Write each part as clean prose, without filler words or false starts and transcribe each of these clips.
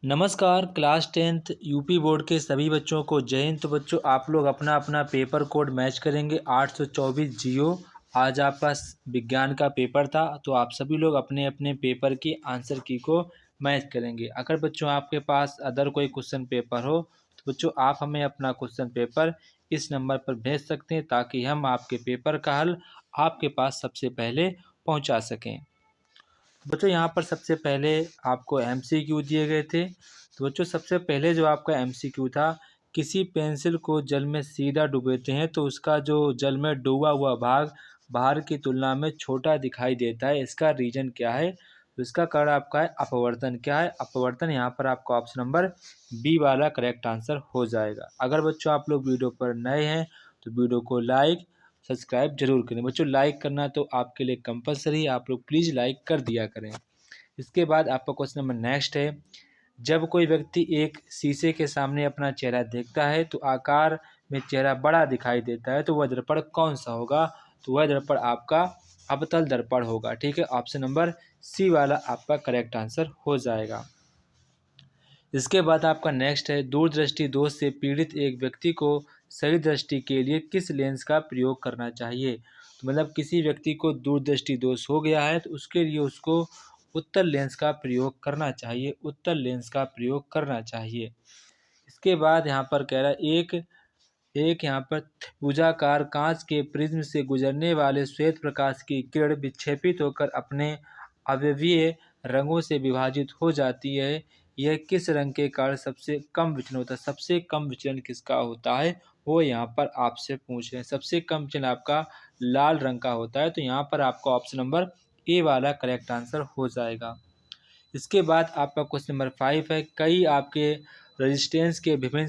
नमस्कार class 10th UP board के सभी बच्चों को जय हिंद। तो बच्चों आप लोग अपना अपना पेपर कोड मैच करेंगे 824 जियो। आज आपका विज्ञान का पेपर था, तो आप सभी लोग अपने अपने पेपर की आंसर की को मैच करेंगे। अगर बच्चों आपके पास अदर कोई क्वेश्चन पेपर हो तो बच्चों आप हमें अपना क्वेश्चन पेपर इस नंबर पर भेज सकते हैं, ताकि हम आपके पेपर का हल आपके पास सबसे पहले पहुँचा सकें। बच्चों यहाँ पर सबसे पहले आपको एमसीक्यू दिए गए थे। तो बच्चों सबसे पहले जो आपका एमसीक्यू था, किसी पेंसिल को जल में सीधा डुबोते हैं तो उसका जो जल में डूबा हुआ भाग बाहर की तुलना में छोटा दिखाई देता है। इसका रीजन क्या है? तो इसका कारण आपका है अपवर्तन। क्या है अपवर्तन? यहाँ पर आपका ऑप्शन नंबर बी वाला करेक्ट आंसर हो जाएगा। अगर बच्चों आप लोग वीडियो पर नए हैं तो वीडियो को लाइक सब्सक्राइब जरूर करें। बच्चों लाइक करना तो आपके लिए कंपलसरी है, आप लोग प्लीज़ लाइक कर दिया करें। इसके बाद आपका क्वेश्चन नंबर नेक्स्ट है, जब कोई व्यक्ति एक शीशे के सामने अपना चेहरा देखता है तो आकार में चेहरा बड़ा दिखाई देता है, तो वह दर्पण कौन सा होगा? तो वह दर्पण आपका अवतल दर्पण होगा। ठीक है, ऑप्शन नंबर सी वाला आपका करेक्ट आंसर हो जाएगा। इसके बाद आपका नेक्स्ट है, दूरदृष्टि दोष से पीड़ित एक व्यक्ति को सही दृष्टि के लिए किस लेंस का प्रयोग करना चाहिए? तो मतलब किसी व्यक्ति को दूरदृष्टि दोष हो गया है तो उसके लिए उसको उत्तल लेंस का प्रयोग करना चाहिए। उत्तल लेंस का प्रयोग करना चाहिए। इसके बाद यहाँ पर कह रहा है, एक एक यहाँ पर त्रिभुजाकार कांच के प्रिज्म से गुजरने वाले श्वेत प्रकाश की किरण विक्षेपित होकर अपने अवयवीय रंगों से विभाजित हो जाती है। यह किस रंग के कारण सबसे कम विचलन होता है? सबसे कम विचलन किसका होता है वो यहाँ पर आपसे पूछ रहे हैं। सबसे कम विचलन आपका लाल रंग का होता है। तो यहाँ पर आपका ऑप्शन नंबर ए वाला करेक्ट आंसर हो जाएगा। इसके बाद आपका क्वेश्चन नंबर 5 है, कई आपके रेजिस्टेंस के विभिन्न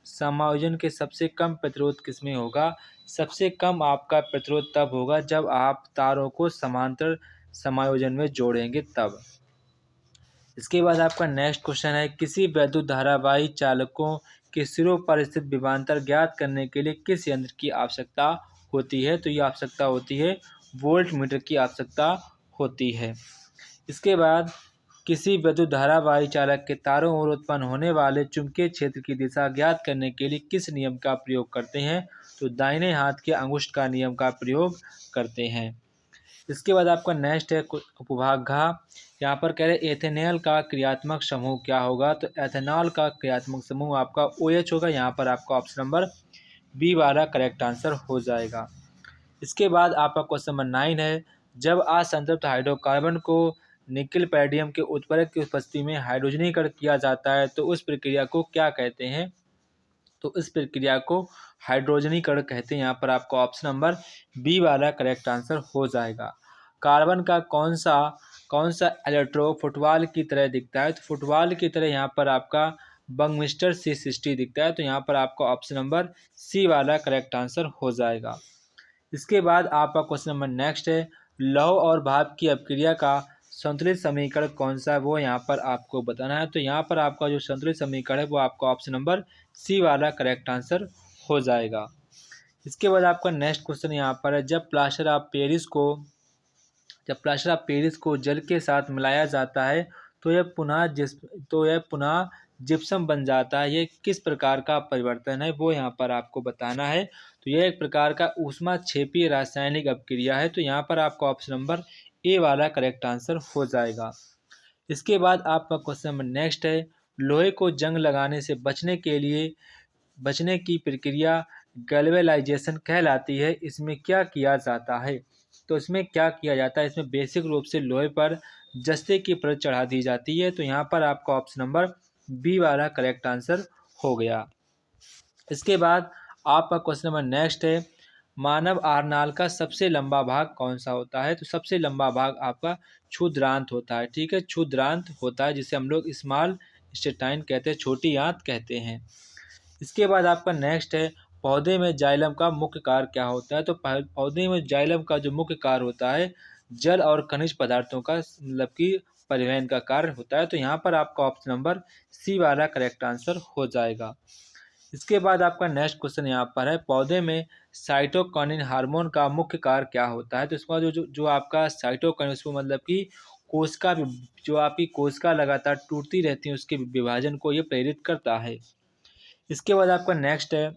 समायोजन के सबसे कम प्रतिरोध किसमें होगा? सबसे कम आपका प्रतिरोध तब होगा जब आप तारों को समांतर समायोजन में जोड़ेंगे तब। इसके बाद आपका नेक्स्ट क्वेश्चन है, किसी वैद्युत धारावाही चालकों के सिरों पर स्थित विभवांतर ज्ञात करने के लिए किस यंत्र की आवश्यकता होती है? तो ये आवश्यकता होती है वोल्ट मीटर की आवश्यकता होती है। इसके बाद किसी विद्युत धारावाही चालक के तारों ओर उत्पन्न होने वाले चुंबकीय क्षेत्र की दिशा ज्ञात करने के लिए किस नियम का प्रयोग करते हैं? तो दाहिने हाथ के अंगुष्ठ का नियम का प्रयोग करते हैं। इसके बाद आपका नेक्स्ट है उपभाग घ। यहाँ पर कह रहे एथेनॉल का क्रियात्मक समूह क्या होगा? तो एथेनॉल का क्रियात्मक समूह आपका OH होगा। यहाँ पर आपका ऑप्शन नंबर बी वाला करेक्ट आंसर हो जाएगा। इसके बाद आपका क्वेश्चन नंबर 9 है, जब असंतृप्त हाइड्रोकार्बन को निकिल पैडियम के उत्प्रेरक की उपस्थिति में हाइड्रोजनीकरण किया जाता है तो उस प्रक्रिया को क्या कहते हैं? तो इस प्रक्रिया को हाइड्रोजनीकरण कहते हैं। यहाँ पर आपका ऑप्शन नंबर बी वाला करेक्ट आंसर हो जाएगा। कार्बन का कौन सा इलेक्ट्रो फुटबॉल की तरह दिखता है? तो फुटबॉल की तरह यहाँ पर आपका बंगमिस्टर C60 दिखता है। तो यहाँ पर आपका ऑप्शन नंबर सी वाला करेक्ट आंसर हो जाएगा। इसके बाद आपका क्वेश्चन नंबर नेक्स्ट है, लौह और भाप की अपक्रिया का संतुलित समीकरण कौन सा है वो यहाँ पर आपको बताना है। तो यहाँ पर आपका जो संतुलित समीकरण है वो आपका ऑप्शन नंबर सी वाला करेक्ट आंसर हो जाएगा। इसके बाद आपका नेक्स्ट क्वेश्चन यहाँ पर है, जब प्लास्टर ऑफ पेरिस को जल के साथ मिलाया जाता है तो यह पुनः जिप्सम बन जाता है। ये किस प्रकार का परिवर्तन है वो यहाँ पर आपको बताना है। तो यह एक प्रकार का ऊष्माक्षेपीय रासायनिक अपक्रिया है। तो यहाँ पर आपका ऑप्शन नंबर ए वाला करेक्ट आंसर हो जाएगा। इसके बाद आपका क्वेश्चन नंबर नेक्स्ट है, लोहे को जंग लगाने से बचने की प्रक्रिया गैल्वेनाइजेशन कहलाती है। इसमें क्या किया जाता है? तो इसमें क्या किया जाता है? इसमें बेसिक रूप से लोहे पर जस्ते की परत चढ़ा दी जाती है। तो यहाँ पर आपका ऑप्शन नंबर बी वाला करेक्ट आंसर हो गया। इसके बाद आपका क्वेश्चन नंबर नेक्स्ट है, मानव आहारनाल का सबसे लंबा भाग कौन सा होता है? तो सबसे लंबा भाग आपका क्षुद्रांत होता है। ठीक है, क्षुद्रांत होता है जिसे हम लोग स्मॉल इंटेस्टाइन कहते हैं, छोटी आंत कहते हैं। इसके बाद आपका नेक्स्ट है, पौधे में जाइलम का मुख्य कार्य क्या होता है? तो पौधे में जाइलम का जो मुख्य कार्य होता है जल और खनिज पदार्थों का मतलब कि परिवहन का कार्य होता है। तो यहाँ पर आपका ऑप्शन नंबर सी वाला करेक्ट आंसर हो जाएगा। इसके बाद आपका नेक्स्ट क्वेश्चन यहाँ पर है, पौधे में साइटोकिनिन हार्मोन का मुख्य कार्य क्या होता है? तो इसका जो आपका साइटोकिनिन उसको मतलब कि कोशिका जो आपकी कोशिका लगातार टूटती रहती है उसके विभाजन को ये प्रेरित करता है। इसके बाद आपका नेक्स्ट है,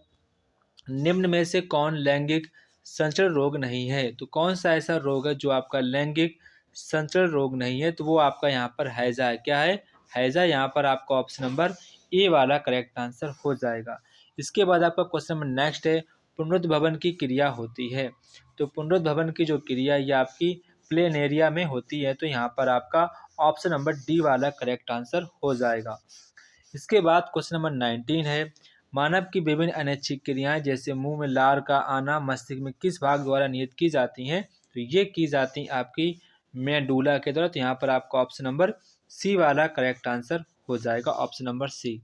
निम्न में से कौन लैंगिक संचरण रोग नहीं है? तो कौन सा ऐसा रोग है जो आपका लैंगिक संचरण रोग नहीं है? तो वो आपका यहाँ पर हैजा है। क्या है? हैजा। यहाँ पर आपका ऑप्शन नंबर ए वाला करेक्ट आंसर हो जाएगा। इसके बाद आपका क्वेश्चन नंबर नेक्स्ट है, पुनरुद्भवन की क्रिया होती है। तो पुनरुद्भवन की जो क्रिया ये आपकी प्लेनेरिया में होती है। तो यहाँ पर आपका ऑप्शन नंबर डी वाला करेक्ट आंसर हो जाएगा। इसके बाद क्वेश्चन नंबर 19 है, मानव की विभिन्न अनैच्छिक क्रियाएं जैसे मुंह में लार का आना मस्तिष्क में किस भाग द्वारा नियत की जाती हैं? तो ये की जाती हैं आपकी मेडुला के द्वारा। तो यहाँ पर आपका ऑप्शन नंबर सी वाला करेक्ट आंसर हो जाएगा, ऑप्शन नंबर सी।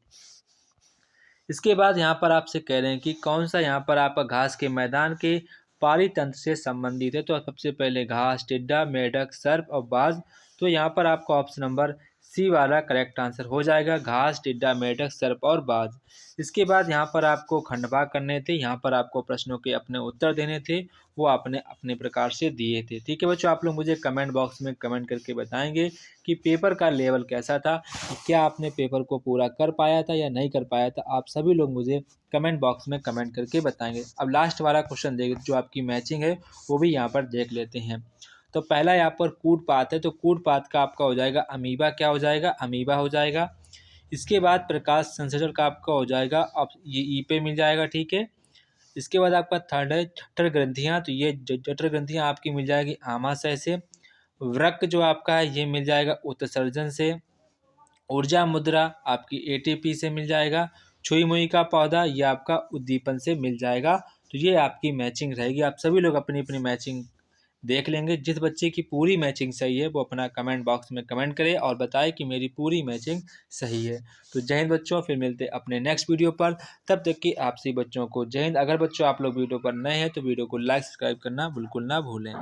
इसके बाद यहाँ पर आपसे कह रहे हैं कि कौन सा यहाँ पर आपका घास के मैदान के पारितंत्र से संबंधित है? तो सबसे पहले घास, टिड्डा, मेढक, सर्प और बाज। तो यहाँ पर आपका ऑप्शन नंबर सी वाला करेक्ट आंसर हो जाएगा, घास, टिड्डा, मेढक, सर्प और बाज। इसके बाद यहाँ पर आपको खंडभाग करने थे, यहाँ पर आपको प्रश्नों के अपने उत्तर देने थे, वो आपने अपने प्रकार से दिए थे। ठीक है बच्चों, आप लोग मुझे कमेंट बॉक्स में कमेंट करके बताएंगे कि पेपर का लेवल कैसा था, क्या आपने पेपर को पूरा कर पाया था या नहीं कर पाया था। आप सभी लोग मुझे कमेंट बॉक्स में कमेंट करके बताएंगे। अब लास्ट वाला क्वेश्चन देख, जो आपकी मैचिंग है वो भी यहाँ पर देख लेते हैं। तो पहला यहाँ पर कूटपात है, तो कूटपात का आपका हो जाएगा अमीबा। क्या हो जाएगा? अमीबा हो जाएगा। इसके बाद प्रकाश संश्लेषण का आपका हो जाएगा, अब ये ई पे मिल जाएगा। ठीक है। इसके बाद आपका थर्ड है जठर ग्रंथियाँ। तो ये जठर ग्रंथियाँ आपकी मिल जाएगी आमाशय से। वृक्क जो आपका है ये मिल जाएगा उत्सर्जन से। ऊर्जा मुद्रा आपकी एटीपी से मिल जाएगा। छुई मुई का पौधा ये आपका उद्दीपन से मिल जाएगा। तो ये आपकी मैचिंग रहेगी। आप सभी लोग अपनी अपनी मैचिंग देख लेंगे। जिस बच्चे की पूरी मैचिंग सही है वो अपना कमेंट बॉक्स में कमेंट करे और बताए कि मेरी पूरी मैचिंग सही है। तो जय हिंद बच्चों, फिर मिलते हैं अपने नेक्स्ट वीडियो पर। तब तक कि आप सभी बच्चों को जय हिंद। अगर बच्चों आप लोग वीडियो पर नए हैं तो वीडियो को लाइक सब्सक्राइब करना बिल्कुल ना भूलें।